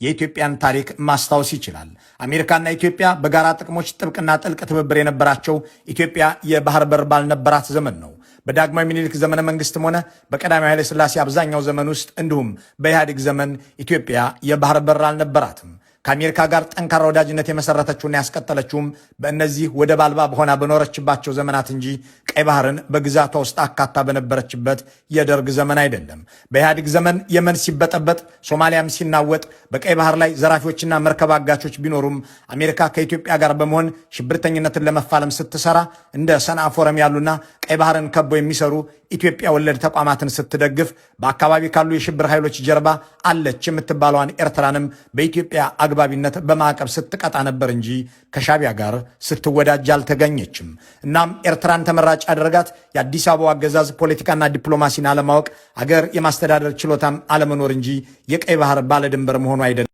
የኢትዮጵያን ታሪክ ማስታወስ ይችላል። አሜሪካና ኢትዮጵያ በጋራ ጥቅሞች ጥብቅና ጥልቅ ትብብር የነበራቸው ኢትዮጵያ የባህር በር ባልነበራት ዘመን ነው። በዳግማዊ ምኒልክ ዘመነ መንግስትም ሆነ በቀዳማዊ ኃይለ ሥላሴ አብዛኛው ዘመን ውስጥ እንዲሁም በኢህአዴግ ዘመን ኢትዮጵያ የባህር በር አልነበራትም። ከአሜሪካ ጋር ጠንካራ ወዳጅነት የመሰረተችውና ያስቀጠለችውም በእነዚህ ወደብ አልባ በሆና በኖረችባቸው ዘመናት እንጂ ቀይ ባህርን በግዛቷ ውስጥ አካታ በነበረችበት የደርግ ዘመን አይደለም። በኢህአዴግ ዘመን የመን ሲበጠበጥ፣ ሶማሊያም ሲናወጥ፣ በቀይ ባህር ላይ ዘራፊዎችና መርከብ አጋቾች ቢኖሩም አሜሪካ ከኢትዮጵያ ጋር በመሆን ሽብርተኝነትን ለመፋለም ስትሰራ እንደ ሰንዓ ፎረም ያሉና ቀይ ባህርን ከበው የሚሰሩ ኢትዮጵያ ወለድ ተቋማትን ስትደግፍ በአካባቢ ካሉ የሽብር ኃይሎች ጀርባ አለች የምትባለዋን ኤርትራንም በኢትዮጵያ አግባቢነት በማዕቀብ ስትቀጣ ነበር እንጂ ከሻቢያ ጋር ስትወዳጅ አልተገኘችም። እናም ኤርትራን ተመራጭ ያደረጋት የአዲስ አበባ አገዛዝ ፖለቲካና ዲፕሎማሲን አለማወቅ፣ አገር የማስተዳደር ችሎታም አለመኖር እንጂ የቀይ ባህር ባለድንበር መሆኑ አይደለም።